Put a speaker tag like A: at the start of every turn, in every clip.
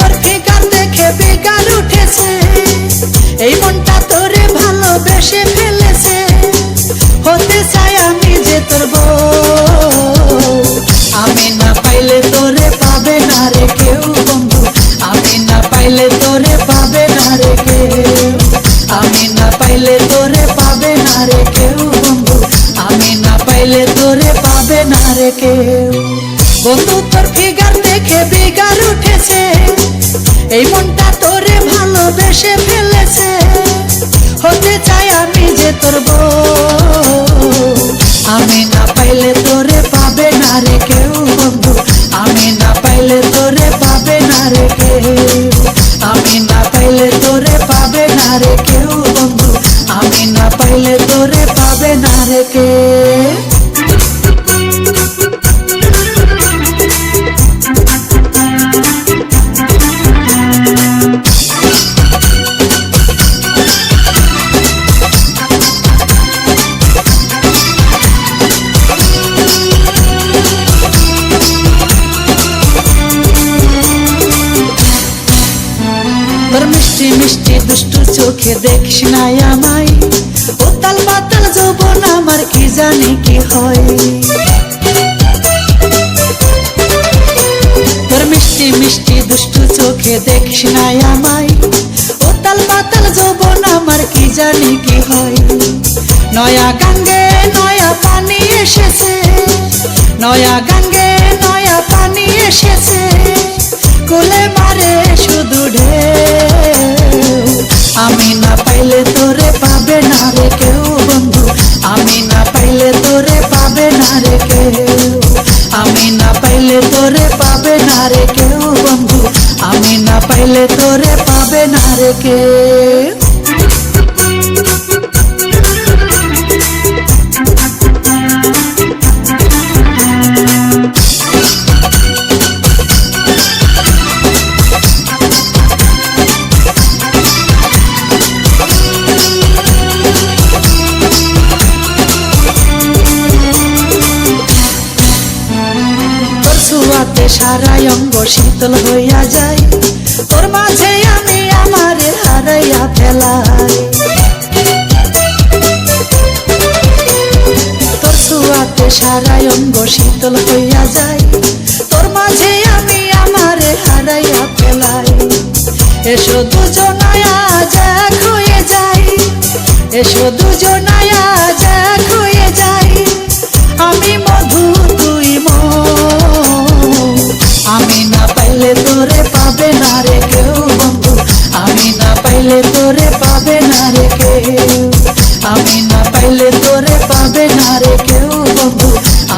A: তোর ফিগার দেখে বিগার উঠেছে, এই মনটা তোরে ভালোবেসে ফেলেছে। হতে চাই আমি যে তোর বউ, আমি না পাইলে তোরে পাবে না রে কেউ বন্ধু, আমি না পাইলে তোরে পাবে না রে কেউ, আমি না পাইলে তোরে পাবে না রে কেউ বন্ধু, আমি না পাইলে তোরে পাবে না রে কেউ। বন্ধু তোর ফিগার দেখে বিগার উঠেছে, এই মনটা তোরে ভালোবেসে ফেলেছে। হতে চাই আমি যে তোর বউ, আমি না পাইলে তোরে পাবে না রে কেউ বন্ধু, আমি না পাইলে তোরে পাবে না রে কেউ, আমি না পাইলে তোরে পাবে না রে কেউ বন্ধু, আমি না পাইলে তোরে পাবে না রে কেউ। তোর মিষ্টি মিষ্টি দুষ্টু চোখে দেখিস না আমায়, উতাল পাতাল যৌবন আমার কি জানি কি হয়। তোর মিষ্টি মিষ্টি দুষ্টু চোখে দেখিস না আমায়, উতাল পাতাল যৌবন আমার কি জানি কি হয়। নয়া গাঙ্গে নয়া পানি এসেছে, নয়া গাঙ্গে নয়া পানি এসেছে, কোলে মারে শুধু ঢেউ। আমি না পাইলে তোরে পাবে না রে কেউ বন্ধু, আমি না পাইলে তোরে পাবে না রে কেউ, আমি না পাইলে তোরে পাবে না রে কেউ বন্ধু, আমি না পাইলে তোরে পাবে না রে কেউ। ছোঁয়াতে সারা অঙ্গ শীতল হইয়া যায়, তোর মাঝে আমি আমারে হারাইয়া ফেলাই। তোর ছোঁয়াতে সারা অঙ্গ শীতল হইয়া যায়, তোর মাঝে আমি আমারে হারাইয়া ফেলাই। এসো দুজনায় আজ এক হয়ে যাই, এসো দুজনায় আজ এক হয়ে যাই, আমি মধু তুই মৌ। আমি না পাইলে তোরে পাবে না রে কেউ বন্ধু, আমি না পাইলে তোরে পাবে না রে কেউ, আমি না পাইলে তোরে পাবে না রে কেউ বন্ধু,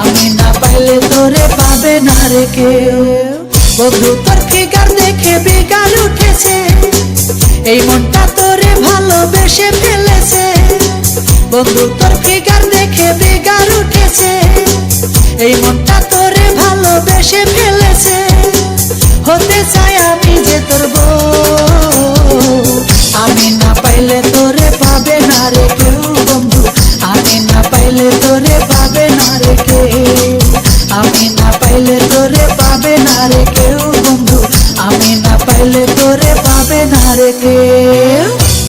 A: আমি না পাইলে তোরে পাবে না রে কেউ। বন্ধু তোর ফিগার দেখে বিগার উঠেছে, এই মনটা তোরে ভালোবেসে ফেলেছে। বন্ধু তোর ফিগার দেখে বিগার উঠেছে, এই মনটা তোরে ভালোবেসে ফেলেছে। হতে চাই আমি যে তোর বউ, আমি না পাইলে তোরে পাবে না রে কেউ বন্ধু, আমি না পাইলে তোরে পাবে না রে কেউ, আমি